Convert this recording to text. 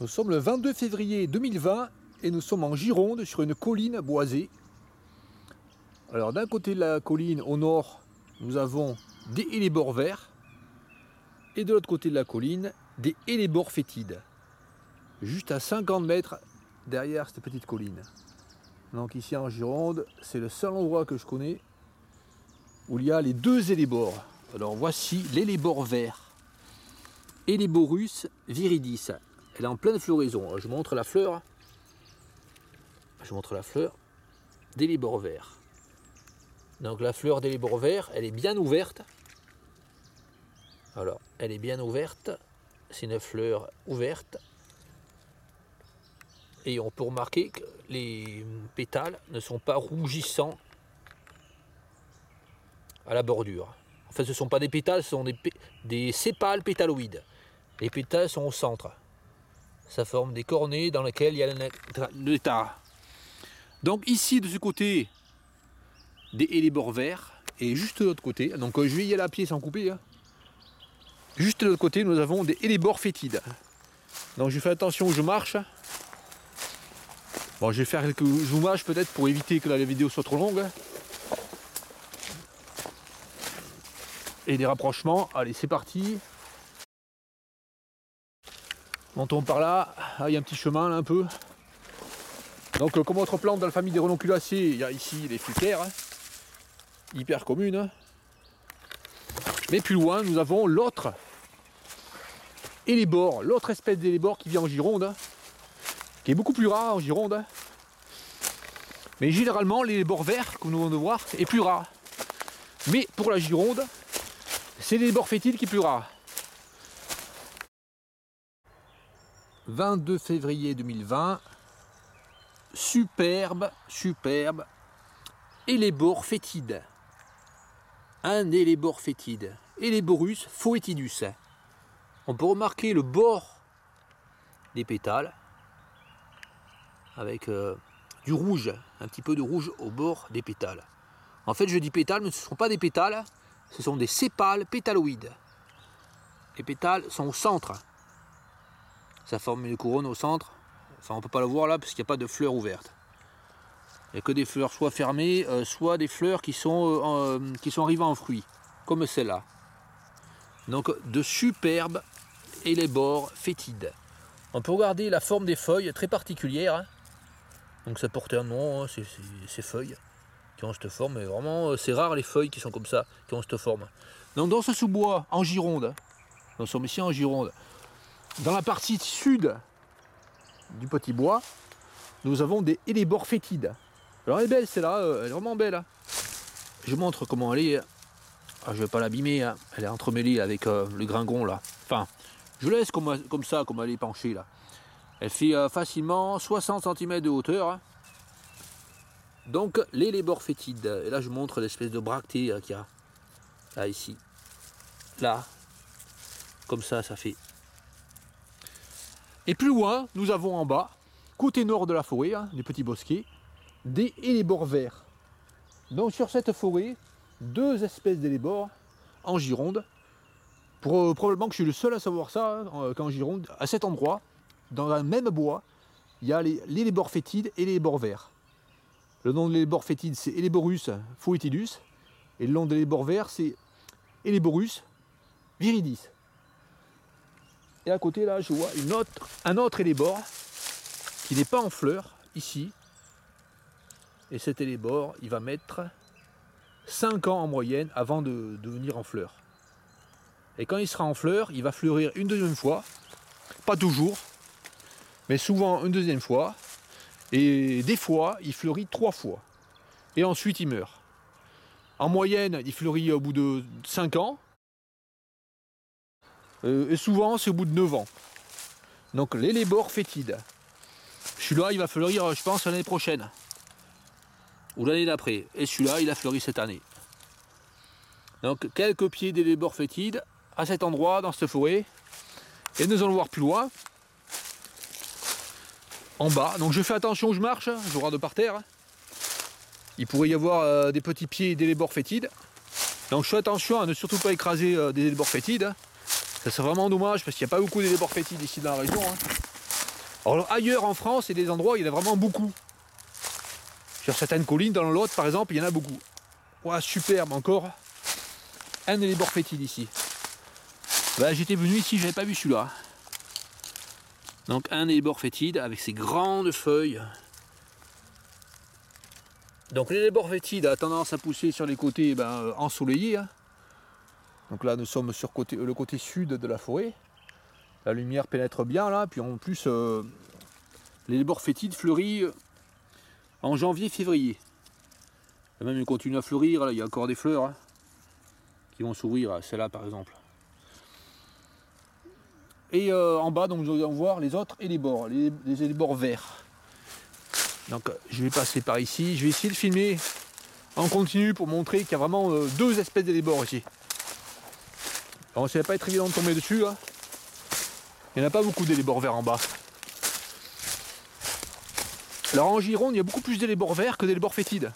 Nous sommes le 22 février 2020 et nous sommes en Gironde sur une colline boisée. Alors d'un côté de la colline au nord, nous avons des hellebores verts et de l'autre côté de la colline, des hellebores fétides. Juste à 50 mètres derrière cette petite colline. Donc ici en Gironde, c'est le seul endroit que je connais où il y a les deux hellebores. Alors voici l'hellebore vert, Helleborus viridis. Elle est en pleine floraison. Je montre la fleur. D'hellebore vert. Donc la fleur d'hellebore vert, elle est bien ouverte. Alors, elle est bien ouverte. C'est une fleur ouverte. Et on peut remarquer que les pétales ne sont pas rougissants à la bordure. En fait, ce ne sont pas des pétales, ce sont des sépales pétaloïdes. Les pétales sont au centre. Ça forme des cornets dans lesquels il y a le nectar. Donc ici, de ce côté, des hellebores verts. Et juste de l'autre côté, donc je vais y aller à pied sans couper. Juste de l'autre côté, nous avons des hellebores fétides. Donc je fais attention où je marche. Bon, je vais faire quelques zoomages peut-être pour éviter que la vidéo soit trop longue. Et des rapprochements. Allez, c'est parti. Montons par là. Ah, il y a un petit chemin là un peu. Donc comme autre plante dans la famille des renonculacées, il y a ici les flicaires. Hyper communes. Mais plus loin, nous avons l'autre hellebore, l'autre espèce d'hellebore qui vit en Gironde, qui est beaucoup plus rare en Gironde. Mais généralement, l'hellebore vert, comme nous venons de voir, est plus rare. Mais pour la Gironde, c'est l'hellebore fétide qui est plus rare. 22 février 2020, superbe hellebore fétide. Un hellebore fétide, Helleborus foetidus. On peut remarquer le bord des pétales avec du rouge, un petit peu de rouge au bord des pétales. En fait, je dis pétales, mais ce ne sont pas des pétales, ce sont des sépales pétaloïdes. Les pétales sont au centre. Ça forme une couronne au centre. Enfin, on ne peut pas le voir là parce qu'il n'y a pas de fleurs ouvertes. Il n'y a que des fleurs soit fermées, soit des fleurs qui sont arrivées en fruits, comme celle-là. Donc de superbes hellebores fétides. On peut regarder la forme des feuilles, très particulière. Donc ça porte un nom, ces feuilles qui ont cette forme. Mais vraiment, c'est rare les feuilles qui sont comme ça, qui ont cette forme. Donc dans ce sous-bois, en Gironde, nous sommes ici en Gironde, dans la partie sud du petit bois, nous avons des hellebores fétides. Alors elle est belle celle-là, elle est vraiment belle. Je montre comment elle est. Ah, je ne vais pas l'abîmer, hein. Elle est entremêlée avec le gringon là. Enfin, je laisse comme ça, comme elle est penchée là. Elle fait facilement 60 cm de hauteur. Donc l'hellebore fétide. Et là je montre l'espèce de bractée qu'il y a. Là ici. Là. Comme ça fait. Et plus loin, nous avons en bas, côté nord de la forêt, des petits bosquets, des hellebores verts. Donc sur cette forêt, deux espèces d'hellebores en Gironde. Probablement que je suis le seul à savoir ça, qu'en Gironde, à cet endroit, dans un même bois, il y a l'hellebore fétide et l'hellebore vert. Le nom de l'hellebore fétide, c'est Helleborus foetidus, et le nom de l'hellebore vert, c'est Helleborus viridis. Et à côté, là, je vois un autre hellebore qui n'est pas en fleurs, ici. Et cet hellebore, il va mettre 5 ans en moyenne avant de venir en fleurs. Et quand il sera en fleurs, il va fleurir une deuxième fois. Pas toujours, mais souvent une deuxième fois. Et des fois, il fleurit 3 fois. Et ensuite, il meurt. En moyenne, il fleurit au bout de 5 ans. Et souvent, c'est au bout de 9 ans. Donc, l'hellebore fétide. Celui-là, il va fleurir, je pense, l'année prochaine. Ou l'année d'après. Et celui-là, il a fleuri cette année. Donc, quelques pieds d'hellebore fétide à cet endroit, dans cette forêt. Et nous allons voir plus loin. En bas. Donc, je fais attention où je marche. Je regarde par terre. Il pourrait y avoir des petits pieds d'hellebore fétide. Donc, je fais attention à ne surtout pas écraser des hellebore fétides. Ça serait vraiment dommage parce qu'il n'y a pas beaucoup d'hellebore fétides ici dans la région. Alors ailleurs en France, il y a des endroits où il y en a vraiment beaucoup. Sur certaines collines, dans le Lot par exemple, il y en a beaucoup. Ouah, superbe encore. Un hellebore fétide ici. Bah, j'étais venu ici, j'avais pas vu celui-là. Donc un hellebore fétide avec ses grandes feuilles. Donc l'hellebore fétide a tendance à pousser sur les côtés ensoleillés. Hein. Donc là nous sommes sur le côté sud de la forêt. La lumière pénètre bien là, puis en plus l'hellebore fétide fleurit en janvier-février. Même il continue à fleurir, là, il y a encore des fleurs hein, qui vont s'ouvrir, celle-là par exemple. Et en bas, donc, nous allons voir les autres hellebores, les hellebores verts. Donc je vais passer par ici, je vais essayer de filmer en continu pour montrer qu'il y a vraiment deux espèces d'hellebores ici. Alors ça va pas être évident de tomber dessus, hein. Il n'y en a pas beaucoup d'hellebores verts en bas. Alors en Gironde, il y a beaucoup plus d'hellebores verts que d'hellebores fétides.